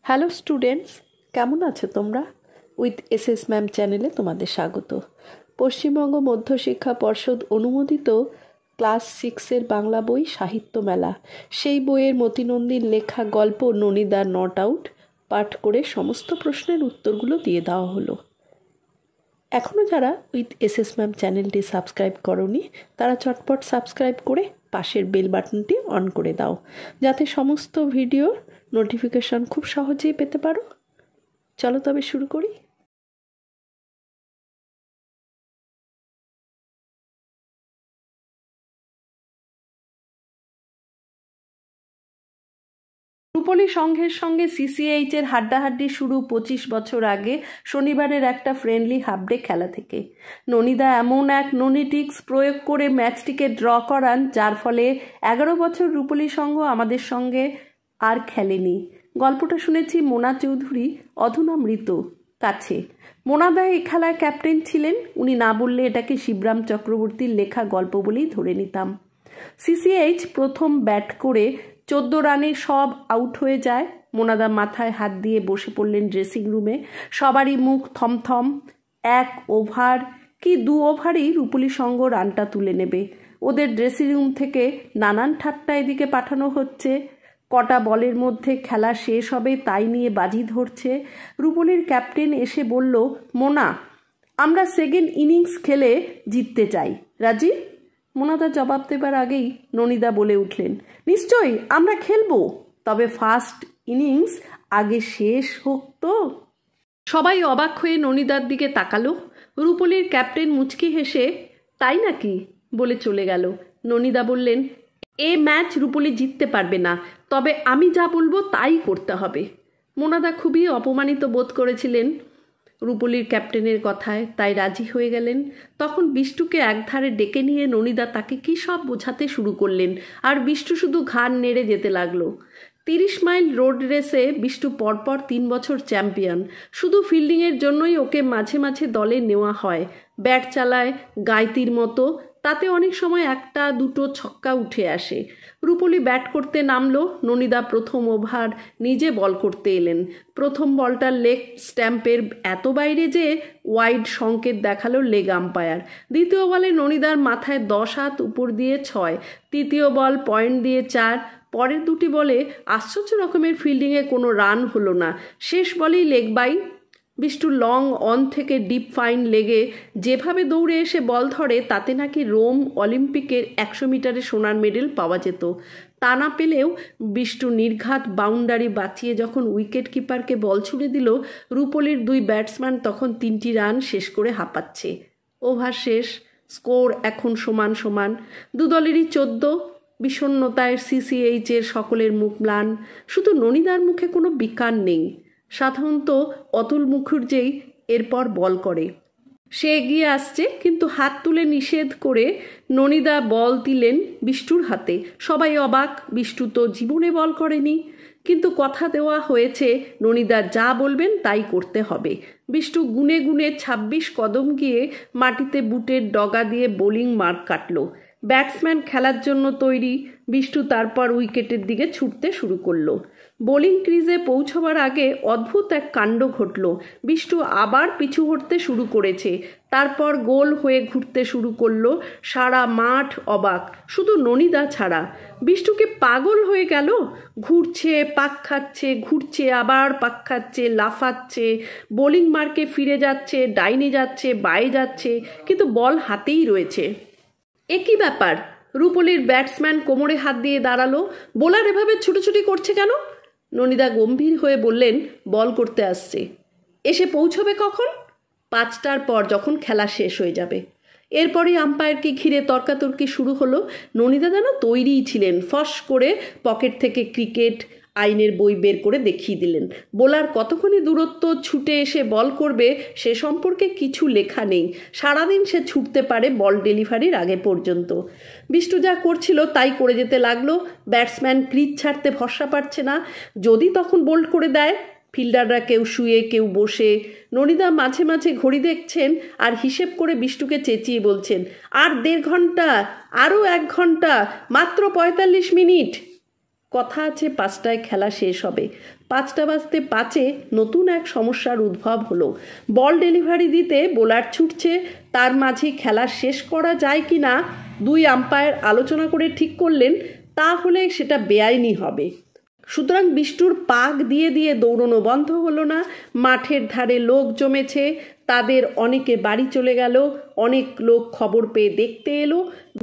Hello students, কেমন আছো তোমরা? উইথ এসএস ম্যাম চ্যানেলে তোমাদের স্বাগত। পশ্চিমবঙ্গ মধ্যশিক্ষা পর্ষদ অনুমোদিত ক্লাস 6-এর বাংলা বই সাহিত্য মেলা, সেই বইয়ের মতিনন্দীর লেখা গল্প ননিদা নট আউট পাঠ করে সমস্ত প্রশ্নের উত্তরগুলো দিয়ে দেওয়া হলো। এখনও যারা উইথ এসএস ম্যাম চ্যানেলটি সাবস্ক্রাইব করোনি তারা চটপট সাবস্ক্রাইব করে পাশের বেল বাটনটি অন করে দাও, যাতে সমস্ত ভিডিওর নোটিফিকেশন খুব সহজেই পেতে পারো। চলো তবে শুরু করি। রূপলী সংঘের সঙ্গে সিসিএইচের হাড্ডাহাড্ডি শুরু 25 বছর আগে শনিবারের একটা ফ্রেন্ডলি হাফডে খেলা থেকে। ননিদা এমন এক ননিটিক্স প্রয়োগ করে ম্যাচটিকে ড্র করান, যার ফলে 11 বছর রূপলী সংঘ আমাদের সঙ্গে আর খেলেনি। গল্পটা শুনেছি মোনা চৌধুরী অধুনামৃত কাছে। মোনাদা এই খেলায় ক্যাপ্টেন ছিলেন। উনি না বললে এটাকে শিবরাম চক্রবর্তীর লেখা গল্প বলেই ধরে নিতাম। সিসিএইচ প্রথম ব্যাট করে 14 রানে সব আউট হয়ে যায়। মোনাদা মাথায় হাত দিয়ে বসে পড়লেন ড্রেসিং রুমে। সবারই মুখ থমথম। 1 ওভার কি 2 ওভারেই রূপলী সংঘ রানটা তুলে নেবে। ওদের ড্রেসিং রুম থেকে নানান ঠাট্টা এদিকে পাঠানো হচ্ছে। কটা বলের মধ্যে খেলা শেষ হবে তাই নিয়ে বাজি ধরছে। রূপলীর ক্যাপ্টেন এসে বলল, মোনা, আমরা সেকেন্ড ইনিংস খেলে জিততে চাই, রাজি? মোনাদা জবাব দেবার আগেই ননিদা বলে উঠলেন, নিশ্চয়ই আমরা খেলবো, তবে ফার্স্ট ইনিংস আগে শেষ হোক তো। সবাই অবাক হয়ে ননিদার দিকে তাকালো। রূপলীর ক্যাপ্টেন মুচকি হেসে তাই নাকি বলে চলে গেল। ননিদা বললেন, এ ম্যাচ রূপলী জিততে পারবে না, তবে আমি যা বলবো তাই করতে হবে। মোনাদা খুবই অপমানিত বোধ করেছিলেন রূপলীর ক্যাপ্টেনের কথায়, তাই রাজি হয়ে গেলেন। তখন বিষ্টুকে একধারে ডেকে নিয়ে ননিদা তাকে কী সব বোঝাতে শুরু করলেন, আর বিষ্টু শুধু ঘাড় নেড়ে যেতে লাগলো। 30 মাইল রোড রেসে বিষ্টু পরপর 3 বছর চ্যাম্পিয়ন। শুধু ফিল্ডিংয়ের জন্যই ওকে মাঝে মাঝে দলে নেওয়া হয়। ব্যাট চালায় গাইতির মতো, তাতে অনেক সময় 1-2 ছক্কা উঠে আসে। রূপলী ব্যাট করতে নামলো। ননিদা প্রথম ওভার নিজে বল করতে এলেন। প্রথম বলটার লেগ স্ট্যাম্পের এত বাইরে যে ওয়াইড সংকেত দেখালো লেগ আম্পায়ার। দ্বিতীয় বলে ননিদার মাথায় 10 হাত উপর দিয়ে 6। তৃতীয় বল পয়েন্ট দিয়ে 4। পরের 2টি বলে আশ্চর্য রকমের ফিল্ডিংয়ে কোনো রান হলো না। শেষ বলেই leg by. Bishtu long on থেকে ডিপ ফাইন লেগে যেভাবে দৌড়ে এসে বল ধরে, তাতে নাকি রোম অলিম্পিকের 100 মিটারে সোনার মেডেল পাওয়া যেত। তা না পেলেও বিষ্টু নির্ঘাত বাউন্ডারি বাঁচিয়ে যখন উইকেট কিপারকে বল ছুড়ে দিল, রূপলীর 2 ব্যাটসম্যান তখন 3টি রান শেষ করে হাঁপাচ্ছে। ওভার শেষ, স্কোর এখন সমান সমান। দু দলেরই 14। বিষণ্ণতায় সিসিএইচের সকলের মুখ ম্লান। শুধু ননিদার মুখে কোনো বিকার নেই। সাধারণত অতুল মুখুর্জেই এরপর বল করে। সে এগিয়ে আসছে, কিন্তু হাত তুলে নিষেধ করে ননিদা বল দিলেন বিষ্টুর হাতে। সবাই অবাক, বিষ্টু তো জীবনে বল করেনি। কিন্তু কথা দেওয়া হয়েছে, ননিদা যা বলবেন তাই করতে হবে। বিষ্টু গুনে গুনে 26 কদম গিয়ে মাটিতে বুটের ডগা দিয়ে বোলিং মার্ক কাটল। ব্যাটসম্যান খেলার জন্য তৈরি। বিষ্টু তারপর উইকেটের দিকে ছুটতে শুরু করলো। বোলিং ক্রিজে পৌঁছবার আগে অদ্ভুত এক কাণ্ড ঘটল। বিষ্টু আবার পিছু হটতে শুরু করেছে। তারপর গোল হয়ে ঘুরতে শুরু করলো। সারা মাঠ অবাক, শুধু ননিদা ছাড়া। বিষ্টুকে পাগল হয়ে গেল। ঘুরছে, পাক খাচ্ছে, ঘুরছে, আবার পাক খাচ্ছে, লাফাচ্ছে, বোলিং মার্কে ফিরে যাচ্ছে, ডাইনে যাচ্ছে, বায়ে যাচ্ছে, কিন্তু বল হাতেই রয়েছে। একই ব্যাপার। রূপলীর ব্যাটসম্যান কোমরে হাত দিয়ে দাঁড়ালো। বোলার এভাবে ছুটোছুটি করছে কেন? ননিদা গম্ভীর হয়ে বললেন, বল করতে আসছে। এসে পৌঁছবে কখন? 5টার পর, যখন খেলা শেষ হয়ে যাবে। এরপরই আম্পায়ারকে ঘিরে তর্কাতর্কি শুরু হলো। ননিদা যেন তৈরিই ছিলেন। ফস করে পকেট থেকে ক্রিকেট আইনের বই বের করে দেখিয়ে দিলেন। বোলার কতক্ষণই দূরত্ব ছুটে এসে বল করবে সে সম্পর্কে কিছু লেখা নেই। সারাদিন সে ছুটতে পারে বল ডেলিভারির আগে পর্যন্ত। বিষ্টু যা করছিল তাই করে যেতে লাগলো। ব্যাটসম্যান ক্রিজ ছাড়তে ভরসা পাচ্ছে না। যদি তখন বোল্ড করে দেয়। ফিল্ডাররা কেউ শুয়ে কেউ বসে। ননিদা মাঝে মাঝে ঘড়ি দেখছেন আর হিসেব করে বিষ্টুকে চেঁচিয়ে বলছেন, আর 1.5 ঘন্টা, আরও 1 ঘন্টা, মাত্র 45 মিনিট। কথা আছে 5টায় খেলা শেষ হবে। 5:05 নতুন এক সমস্যার উদ্ভব হলো। বল ডেলিভারি দিতে বোলার ছুটছে, তার মাঝে খেলা শেষ করা যায় কি না 2 আম্পায়ার আলোচনা করে ঠিক করলেন তাহলে সেটা বেআইনি হবে। সুতরাং বিষ্টুর পাক দিয়ে দিয়ে দৌড়নো বন্ধ হলো না। মাঠের ধারে লোক জমেছে, তাদের অনেকে বাড়ি চলে গেল, অনেক লোক খবর পেয়ে দেখতে এলো।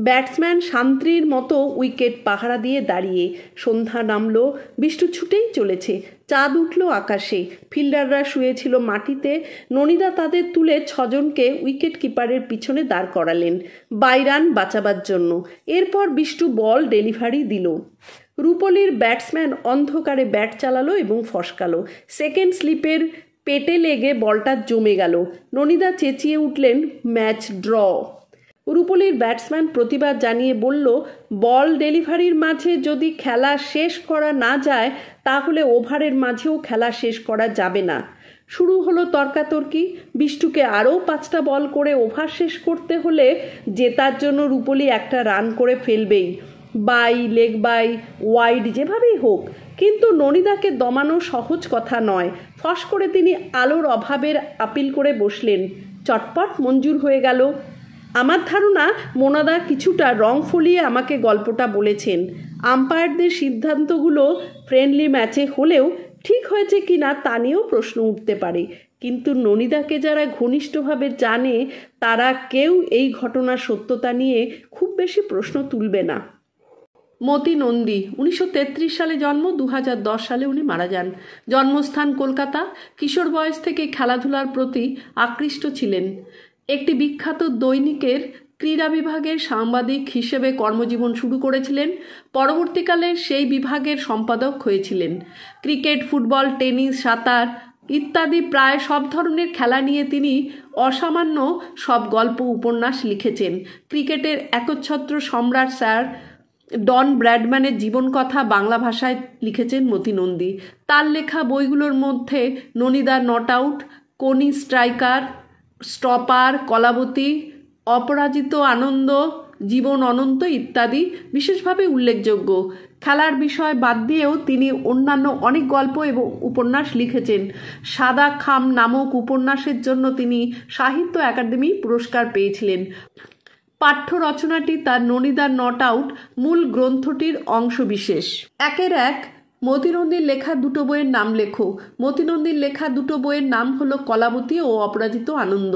ব্যাটসম্যান শান্তির মতো উইকেট পাহারা দিয়ে দাঁড়িয়ে। সন্ধ্যা নামলো, বিষ্টু ছুটেই চলেছে। চাঁদ উঠল আকাশে, ফিল্ডাররা শুয়েছিল মাটিতে। ননিদা তাদের তুলে 6 জনকে উইকেট কিপারের পিছনে দাঁড় করালেন 22 রান বাঁচাবার জন্য। এরপর বিষ্টু বল ডেলিভারি দিল। রূপলীর ব্যাটসম্যান অন্ধকারে ব্যাট চালালো এবং ফসকালো। সেকেন্ড স্লিপের পেটে লেগে বলটা জমে গেল। ননিদা চেঁচিয়ে উঠলেন, ম্যাচ ড্র। রূপলীর ব্যাটসম্যান প্রতিবাদ জানিয়ে বলল, বল ডেলিভারির মাঝে যদি খেলা শেষ করা না যায় তাহলে ওভারের মাঝেও খেলা শেষ করা যাবে না। শুরু হলো তর্কাতর্কি। বিষ্টুকে আরও 5টা বল করে ওভার শেষ করতে হলে জেতার জন্য রূপলী একটা রান করে ফেলবেই, বাই, লেগ বাই, ওয়াইড, যেভাবেই হোক। কিন্তু ননিদাকে দমানো সহজ কথা নয়। ফস করে তিনি আলোর অভাবের আপিল করে বসলেন। চটপট মঞ্জুর হয়ে গেল। আমার ধারণা মোনাদা কিছুটা রং ফলিয়ে আমাকে গল্পটা বলেছেন। আম্পায়ারদের সিদ্ধান্তগুলো ফ্রেন্ডলি ম্যাচে হলেও ঠিক হয়েছে কি না তা নিয়েও প্রশ্ন উঠতে পারে। কিন্তু ননিদাকে যারা ঘনিষ্ঠভাবে জানে তারা কেউ এই ঘটনার সত্যতা নিয়ে খুব বেশি প্রশ্ন তুলবে না। মতি নন্দী, 1933 সালে জন্ম, 2010 সালে উনি মারা যান। জন্মস্থান কলকাতা। কিশোর বয়স থেকে খেলাধুলার প্রতি আকৃষ্ট ছিলেন। একটি বিখ্যাত দৈনিকের ক্রীড়া বিভাগের সাংবাদিক হিসেবে কর্মজীবন শুরু করেছিলেন। পরবর্তীকালে সেই বিভাগের সম্পাদক হয়েছিলেন। ক্রিকেট, ফুটবল, টেনিস, সাঁতার ইত্যাদি প্রায় সব ধরনের খেলা নিয়ে তিনি অসামান্য সব গল্প উপন্যাস লিখেছেন। ক্রিকেটের একচ্ছত্র সম্রাট স্যার ডন ব্র্যাডম্যানের জীবনকথা বাংলা ভাষায় লিখেছেন মতি নন্দী। তার লেখা বইগুলোর মধ্যে Nonidar not out, Koni striker, stopper, Kalabati, Aparajito Anondo, জীবন অনন্ত ইত্যাদি বিশেষভাবে উল্লেখযোগ্য। খেলার বিষয় বাদ দিয়েও তিনি অন্যান্য অনেক গল্প এবং উপন্যাস লিখেছেন। সাদা খাম নামক উপন্যাসের জন্য তিনি সাহিত্য একাডেমি পুরস্কার পেয়েছিলেন। পাঠ্য রচনাটি তার ননিদার নট আউট মূল গ্রন্থটির অংশবিশেষ। 1 মতি নন্দীর লেখা 2 বইয়ের নাম লেখো। মতি নন্দীর লেখা 2 বইয়ের নাম হলো কলাবতী ও অপরাজিত আনন্দ।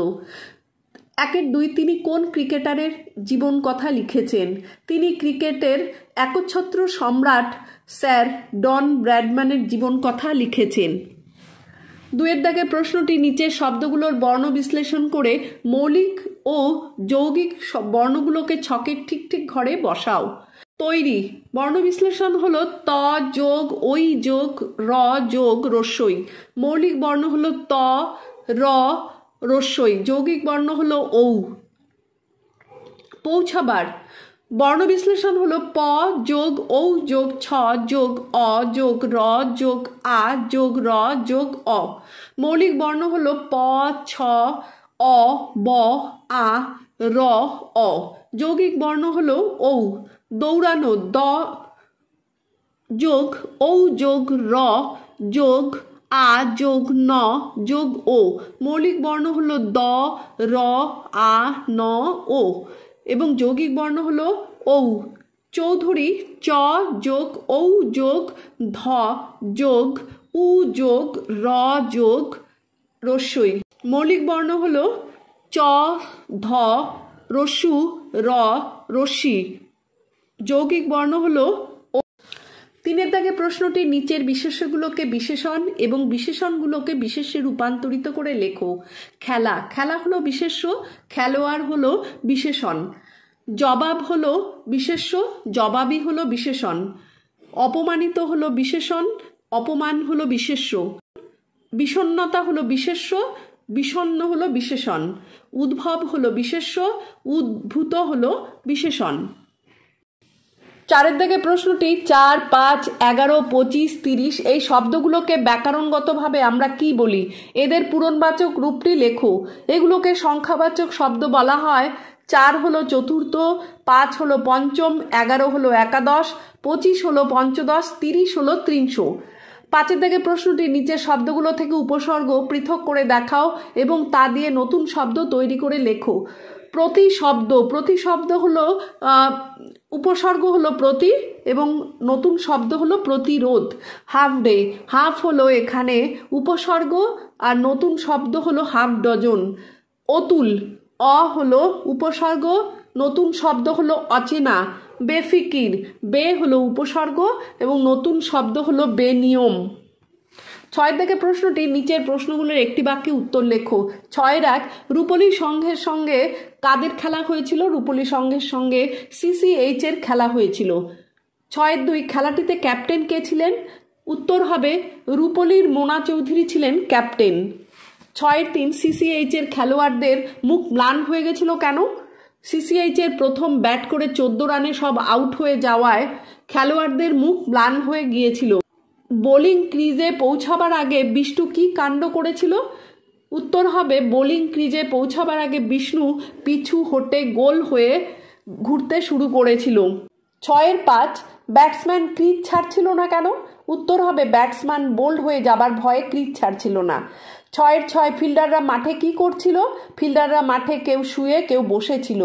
1-2 তিনি কোন ক্রিকেটারের জীবন কথা লিখেছেন? তিনি ক্রিকেটের একচ্ছত্র সম্রাট স্যার ডন ব্র্যাডম্যানের জীবন কথা লিখেছেন। 2 প্রশ্নটি নিচের শব্দগুলোর বর্ণ বিশ্লেষণ করে মৌলিক ও যৌগিক বর্ণগুলোকে ছকের ঠিক ঠিক ঘরে বসাও। তৈরি বর্ণ বিশ্লেষণ হলো ত যোগ ঐ যোগ র যোগ রস্যই। মৌলিক বর্ণ হলো ত, র, রস্যই। যৌগিক বর্ণ হলো ঔ। পৌঁছাবার বর্ণ বিশ্লেষণ হলো প যোগ ঔ যোগ ছ যোগ অ যোগ র যোগ আ যোগ র যোগ অ। মৌলিক বর্ণ হলো প, ছ, অ, ব, আ, র, অ। যৌগিক বর্ণ হলো ঔ। দৌড়ানো দ যোগ ঔ যোগ র যোগ আ যোগ ন যোগ ও। মৌলিক বর্ণ হলো দ, র, আ, ন, ও এবং যৌগিক বর্ণ হলো ঔ। চৌধুরী চ যোগ ঔ যোগ ধ যোগ উ যোগ র যোগ রস্যই। মৌলিক বর্ণ হলো চ, ধ, রস্যু, র, রস্যি। যৌগিক বর্ণ হলো ও। 3 প্রশ্নটি নিচের বিশেষ্যগুলোকে বিশেষণ এবং বিশেষণগুলোকে বিশেষ্যে রূপান্তরিত করে লেখো। খেলা, খেলা হলো বিশেষ্য, খেলোয়াড় হলো বিশেষণ। জবাব হলো বিশেষ্য, জবাবই হলো বিশেষণ। অপমানিত হলো বিশেষণ, অপমান হলো বিশেষ্য। বিষণ্ণতা হলো বিশেষ্য, বিষণ্ণ হলো বিশেষণ। উদ্ভব হলো বিশেষ্য, উদ্ভূত হলো বিশেষণ। 4 প্রশ্নটি 4, 5, 11, 25, 30 এই শব্দগুলোকে ব্যাকরণগতভাবে আমরা কি বলি? এদের পূরণবাচক রূপটি লেখো। এগুলোকে সংখ্যাবাচক শব্দ বলা হয়। 4 হলো চতুর্থ, 5 হলো পঞ্চম, 11 হলো একাদশ, 25 হলো পঞ্চদশ, 30 হলো ত্রিংশ। 5 দাগের প্রশ্নটি নিচের শব্দগুলো থেকে উপসর্গ পৃথক করে দেখাও এবং তা দিয়ে নতুন শব্দ তৈরি করে লেখো। প্রতিশব্দ হলো উপসর্গ হলো প্রতি এবং নতুন শব্দ হলো প্রতিরোধ। হাফ ডে, হাফ হলো এখানে উপসর্গ আর নতুন শব্দ হলো হাফ ডজন। অতুল, হলো উপসর্গ, নতুন শব্দ হলো অচেনা। বেফিকির, বে হলো উপসর্গ এবং নতুন শব্দ হলো বেনিয়ম। 6 দাগের প্রশ্নটি নিচের প্রশ্নগুলোর একটি বাক্যে উত্তর লেখো। 6-1 রূপলী সংঘের সঙ্গে কাদের খেলা হয়েছিল? রূপলী সংঘের সঙ্গে CCH এর খেলা হয়েছিল। 6-2 খেলাটিতে ক্যাপ্টেন কে ছিলেন? উত্তর হবে রূপলীর মোনা চৌধুরী ছিলেন ক্যাপ্টেন। 6-3 CCH এর খেলোয়াড়দের মুখ ম্লান হয়ে গেছিল কেন? CCH এর প্রথম ব্যাট করে 14 রানে সব আউট হয়ে যাওয়ায় খেলোয়াড়দের মুখ ম্লান হয়ে গিয়েছিল। বোলিং ক্রিজে পৌঁছাবার আগে বিষ্ণু কি কাণ্ড করেছিল? উত্তর হবে বোলিং ক্রিজে পৌঁছাবার আগে বিষ্ণু পিছু হটে গোল হয়ে ঘুরতে শুরু করেছিল। 6-5 ব্যাটসম্যান ক্রিজ ছাড়ছিল না কেন? উত্তর হবে ব্যাটসম্যান বোল্ড হয়ে যাবার ভয়ে ক্রিজ ছাড়ছিল না। 6-6 ফিল্ডাররা মাঠে কি করছিল? ফিল্ডাররা মাঠে কেউ শুয়ে কেউ বসেছিল।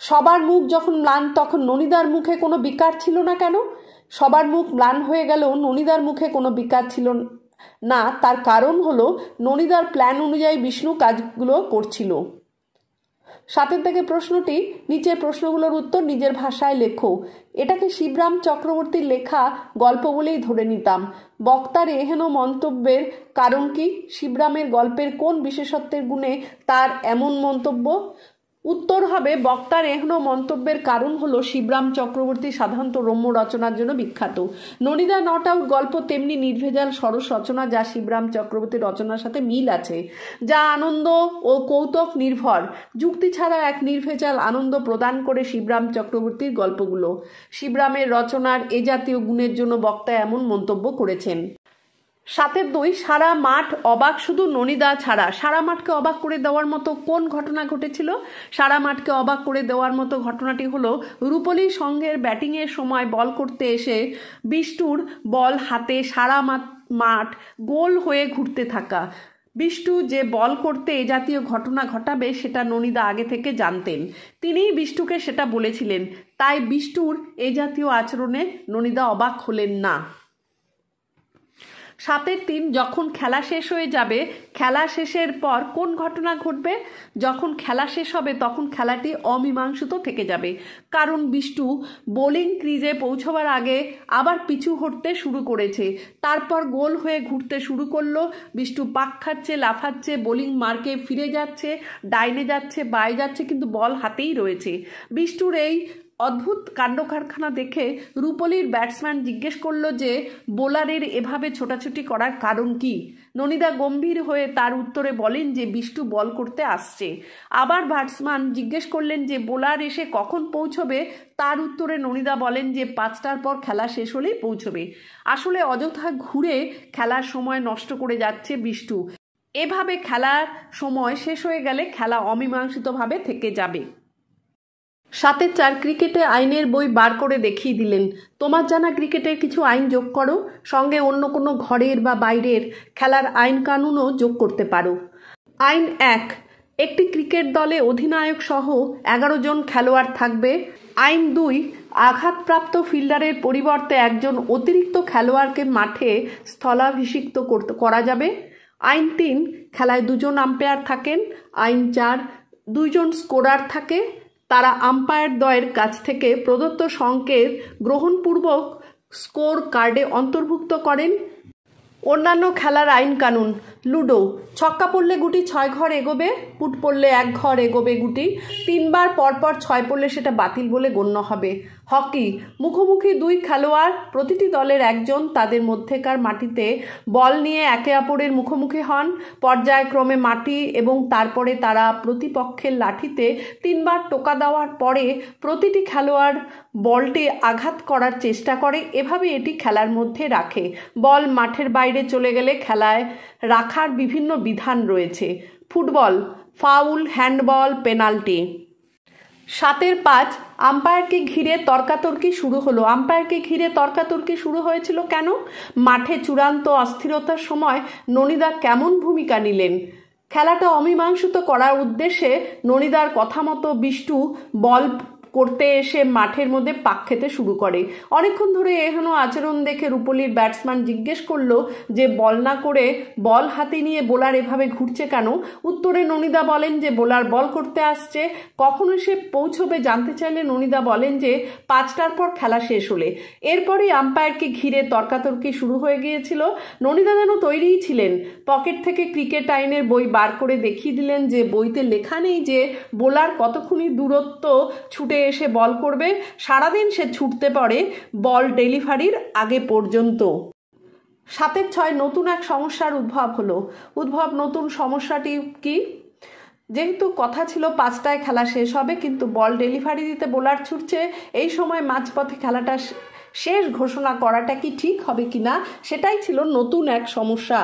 সবার মুখ যখন ম্লান তখন ননিদার মুখে কোনো বিকার ছিল না কেন? সবার মুখ ম্লান হয়ে গেলেও ননিদার মুখে কোনো বিকার ছিল না, তার কারণ হলো ননিদার প্ল্যান অনুযায়ী বিষ্ণু কাজগুলো করছিল। 7 থেকে প্রশ্নটি নিচের প্রশ্নগুলোর উত্তর নিজের ভাষায় লেখো। এটাকে শিবরাম চক্রবর্তীর লেখা গল্প বলেই ধরে নিতাম। বক্তার এহেন মন্তব্যের কারণ কি? শিবরামের গল্পের কোন বিশেষত্বের গুণে তার এমন মন্তব্য? উত্তর হবে বক্তার এহেন মন্তব্যের কারণ হলো শিবরাম চক্রবর্তী সাধারণত রম্য রচনার জন্য বিখ্যাত। ননিদা নট আউট গল্প তেমনি নির্ভেজাল সরস রচনা যা শিবরাম চক্রবর্তীর রচনার সাথে মিল আছে, যা আনন্দ ও কৌতুক নির্ভর, যুক্তি ছাড়া এক নির্ভেজাল আনন্দ প্রদান করে শিবরাম চক্রবর্তীর গল্পগুলো। শিবরামের রচনার এ জাতীয় গুণের জন্য বক্তা এমন মন্তব্য করেছেন। 7-2 সারা মাঠ অবাক শুধু ননিদা ছাড়া। সারা মাঠকে অবাক করে দেওয়ার মতো কোন ঘটনা ঘটেছিল? সারা মাঠকে অবাক করে দেওয়ার মতো ঘটনাটি হলো রূপলী সংঘের ব্যাটিংয়ের সময় বল করতে এসে বিষ্টুর বল হাতে সারা মাঠ গোল হয়ে ঘুরতে থাকা। বিষ্টু যে বল করতে এ জাতীয় ঘটনা ঘটাবে সেটা ননিদা আগে থেকে জানতেন। তিনিই বিষ্টুকে সেটা বলেছিলেন, তাই বিষ্টুর এ জাতীয় আচরণে ননিদা অবাক হলেন না। 7-3 যখন খেলা শেষ হয়ে যাবে, খেলা শেষের পর কোন ঘটনা ঘটবে? যখন খেলা শেষ হবে তখন খেলাটি অমীমাংসিত থেকে যাবে, কারণ বিষ্টু বোলিং ক্রিজে পৌঁছবার আগে আবার পিছু হটতে শুরু করেছে, তারপর গোল হয়ে ঘুরতে শুরু করলো। বিষ্টু পাক খাচ্ছে, লাফাচ্ছে, বোলিং মার্কে ফিরে যাচ্ছে, ডাইনে যাচ্ছে, বায়ে যাচ্ছে, কিন্তু বল হাতেই রয়েছে। বিষ্টুর এই অদ্ভুত কাণ্ডকারখানা দেখে রূপলীর ব্যাটসম্যান জিজ্ঞেস করল যে বোলারের এভাবে ছোটাছুটি করার কারণ কি? ননিদা গম্ভীর হয়ে তার উত্তরে বলেন যে বিষ্টু বল করতে আসছে। আবার ব্যাটসম্যান জিজ্ঞেস করলেন যে বোলার এসে কখন পৌঁছবে? তার উত্তরে ননিদা বলেন যে 5টার পর খেলা শেষ হলেই পৌঁছবে। আসলে অযথা ঘুরে খেলার সময় নষ্ট করে যাচ্ছে বিষ্টু। এভাবে খেলার সময় শেষ হয়ে গেলে খেলা অমীমাংসিতভাবে থেকে যাবে। 7-4 ক্রিকেটে আইনের বই বার করে দেখিয়ে দিলেন। তোমার জানা ক্রিকেটের কিছু আইন যোগ করো, সঙ্গে অন্য কোনো ঘরের বা বাইরের খেলার আইন কানুনও যোগ করতে পারো। আইন 1, একটি ক্রিকেট দলে অধিনায়ক সহ 11 জন খেলোয়াড় থাকবে। আইন 2, আঘাতপ্রাপ্ত ফিল্ডারের পরিবর্তে একজন অতিরিক্ত খেলোয়াড়কে মাঠে স্থলাভিষিক্ত করা যাবে। আইন 3, খেলায় 2 জন আম্পায়ার থাকেন। আইন 4, 2 জন স্কোরার থাকে, তারা আম্পায়ার দ্বয়ের কাছ থেকে প্রদত্ত সংকেত গ্রহণপূর্বক স্কোর কার্ডে অন্তর্ভুক্ত করেন। অন্যান্য খেলার আইন কানুন: লুডো, ছক্কা পড়লে গুটি 6 ঘর এগোবে, পুট পড়লে 1 ঘর এগোবে গুটি, 3 বার পরপর 6 পড়লে সেটা বাতিল বলে গণ্য হবে। হকি, মুখোমুখি 2 খেলোয়াড়, প্রতিটি দলের একজন তাদের মধ্যেকার মাটিতে বল নিয়ে একে অপরের মুখোমুখি হন, পর্যায়ক্রমে মাটি এবং তারপরে তারা প্রতিপক্ষের লাঠিতে 3 বার টোকা দেওয়ার পরে প্রতিটি খেলোয়াড় বলটি আঘাত করার চেষ্টা করে, এভাবে এটি খেলার মধ্যে রাখে। বল মাঠের বাইরে চলে গেলে খেলায় রাখার বিভিন্ন বিধান রয়েছে। Football, foul, handball, penalty. 7-5 আম্পায়ারকে ঘিরে তর্কাতর্কি শুরু হলো। আম্পায়ারকে ঘিরে তর্কাতর্কি শুরু হয়েছিল কেন? মাঠে চূড়ান্ত অস্থিরতার সময় ননিদা কেমন ভূমিকা নিলেন? খেলাটা অমীমাংসিত করার উদ্দেশ্যে ননিদার কথা মতো বিষ্টু বল করতে এসে মাঠের মধ্যে পাক খেতে শুরু করে। অনেকক্ষণ ধরে এহেন আচরণ দেখে রূপলীর ব্যাটসম্যান জিজ্ঞেস করলো যে বল না করে বল হাতে নিয়ে বোলার এভাবে ঘুরছে কেন? উত্তরে ননিদা বলেন যে বোলার বল করতে আসছে, কখন সে পৌঁছবে জানতে চাইলে ননিদা বলেন যে 5টার পর খেলা শেষ হলে। এরপরই আম্পায়ারকে ঘিরে তর্কাতর্কি শুরু হয়ে গিয়েছিল। ননিদা যেন তৈরিই ছিলেন। পকেট থেকে ক্রিকেট আইনের বই বার করে দেখিয়ে দিলেন যে বইতে লেখা নেই যে বোলার কতক্ষণই দূরত্ব ছুটে এসে বল করবে, সারাদিন সে ছুটতে পারে বল ডেলিভারির আগে পর্যন্ত। 7-এর 6 নতুন এক সমস্যার উদ্ভব হলো। নতুন সমস্যাটি কি? যেহেতু কথা ছিল 5টায় খেলা শেষ হবে, কিন্তু বল ডেলিভারি দিতে বোলার ছুটছে, এই সময় মাঝপথে খেলাটা শেষ ঘোষণা করাটা কি ঠিক হবে কিনা, সেটাই ছিল নতুন এক সমস্যা।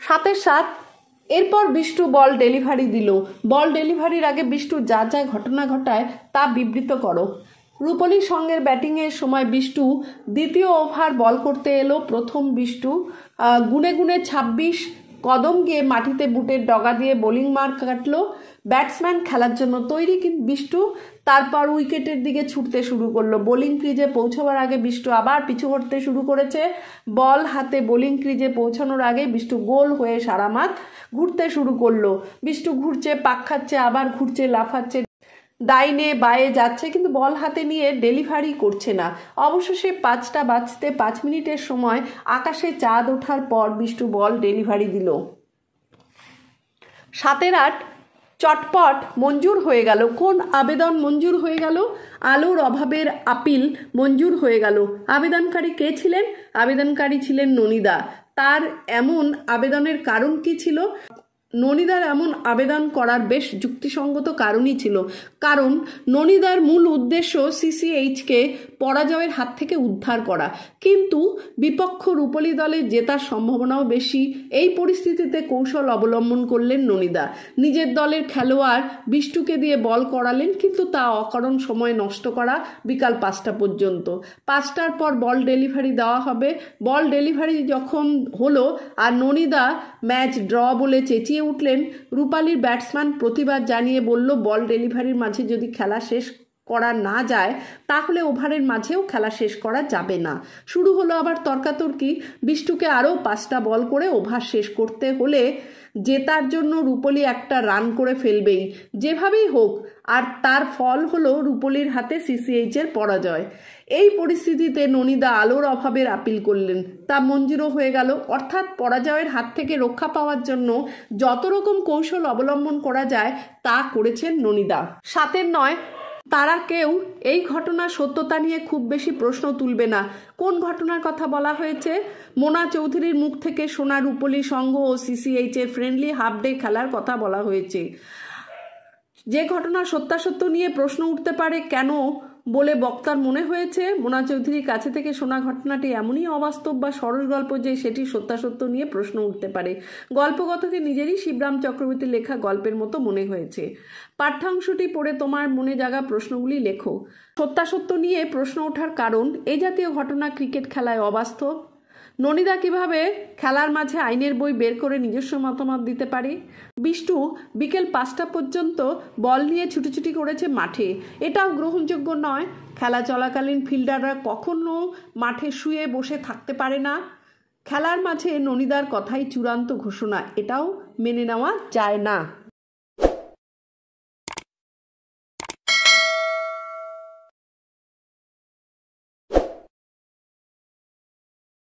7-এর 7 এরপর বিষ্টু বল ডেলিভারি দিল। বল ডেলিভারির আগে বিষ্টু যা যা ঘটনা ঘটায় তা বিবৃত করো। রূপলী সঙ্গের ব্যাটিংয়ের সময় বিষ্টু দ্বিতীয় ওভার বল করতে এলো। প্রথম বিষ্টু গুনে গুনে 26 কদম গিয়ে মাটিতে বুটের ডগা দিয়ে বোলিং মার কাটলো। ব্যাটসম্যান খেলার জন্য তৈরি, কিন্তু বিষ্টু তারপর উইকেটের দিকে ছুটতে শুরু করলো। বোলিং ক্রিজে পৌঁছাবার আগে বিষ্টু আবার পিছু হটতে শুরু করেছে। বল হাতে বোলিং ক্রিজে পৌঁছানোর আগে বিষ্টু গোল হয়ে সারা মাঠ ঘুরতে শুরু করলো। বিষ্টু ঘুরছে, পাক খাচ্ছে, আবার ঘুরছে, লাফাচ্ছে, ডাইনে বায়ে যাচ্ছে, কিন্তু বল হাতে নিয়ে ডেলিভারি করছে না। অবশেষে 5টা বাজতে 5 মিনিটের সময় আকাশে চাঁদ ওঠার পর বিষ্টু বল ডেলিভারি দিল। 7-এর 8 চটপট মঞ্জুর হয়ে গেল। কোন আবেদন মঞ্জুর হয়ে গেল? আলোর অভাবের আপিল মঞ্জুর হয়ে গেল। আবেদনকারী কে ছিলেন? আবেদনকারী ছিলেন ননিদা। তার এমন আবেদনের কারণ কি ছিল? ননিদার এমন আবেদন করার বেশ যুক্তিসঙ্গত কারণই ছিল, কারণ ননিদার মূল উদ্দেশ্য সিসিএইচকে পরাজয়ের হাত থেকে উদ্ধার করা, কিন্তু বিপক্ষ রূপলী দলে জেতার সম্ভাবনাও বেশি। এই পরিস্থিতিতে কৌশল অবলম্বন করলেন ননিদা। নিজের দলের খেলোয়াড় বিষ্টুকে দিয়ে বল করালেন, কিন্তু তা অকারণ সময় নষ্ট করা বিকাল 5টা পর্যন্ত। 5টার পর বল ডেলিভারি দেওয়া হবে। বল ডেলিভারি যখন হলো আর ননিদা ম্যাচ ড্র বলে চেঁচিয়ে উঠলেন, রূপালীর ব্যাটসম্যান প্রতিবাদ জানিয়ে বলল বল ডেলিভারির মাঝে যদি খেলা শেষ করা না যায় তাহলে ওভারের মাঝেও খেলা শেষ করা যাবে না। শুরু হলো আবার তর্কাতর্কি। বিষ্টুকে আরও 5টা বল করে ওভার শেষ করতে হলে জেতার জন্য রূপলী একটা রান করে ফেলবেই যেভাবেই হোক, আর তার ফল হলো রূপলীর হাতে সিসিএইচের পরাজয়। এই পরিস্থিতিতে ননিদা আলোর অভাবের আপিল করলেন, তা মঞ্জুরও হয়ে গেল। অর্থাৎ পরাজয়ের হাত থেকে রক্ষা পাওয়ার জন্য যত রকম কৌশল অবলম্বন করা যায় তা করেছেন ননিদা। 7-এর 9 তারা কেউ এই ঘটনার সত্যতা নিয়ে খুব বেশি প্রশ্ন তুলবে না। কোন ঘটনার কথা বলা হয়েছে? মোনা চৌধুরীর মুখ থেকে শোনা রূপলী সংঘ ও সিসিএইচের ফ্রেন্ডলি হাফ ডে খেলার কথা বলা হয়েছে। যে ঘটনার সত্যাসত্য নিয়ে প্রশ্ন উঠতে পারে কেন বলে বক্তার মনে হয়েছে, মোনা চৌধুরীর কাছে থেকে শোনা ঘটনাটি এমনই অবাস্তব বা সরস গল্প যে সেটি সত্যাসত্য নিয়ে প্রশ্ন উঠতে পারে। গল্পগতকে নিজেরই শিবরাম চক্রবর্তীর লেখা গল্পের মতো মনে হয়েছে। পাঠ্যাংশটি পড়ে তোমার মনে জাগা প্রশ্নগুলি লেখো। সত্যাসত্য নিয়ে প্রশ্ন ওঠার কারণ, এই জাতীয় ঘটনা ক্রিকেট খেলায় অবাস্তব। ননিদা কিভাবে খেলার মাঝে আইনের বই বের করে নিজস্ব মতামত দিতে পারে? বিষ্টু বিকেল 5টা পর্যন্ত বল নিয়ে ছুটোছুটি করেছে মাঠে, এটাও গ্রহণযোগ্য নয়। খেলা চলাকালীন ফিল্ডাররা কখনো মাঠে শুয়ে বসে থাকতে পারে না। খেলার মাঝে ননিদার কথাই চূড়ান্ত ঘোষণা, এটাও মেনে নেওয়া যায় না।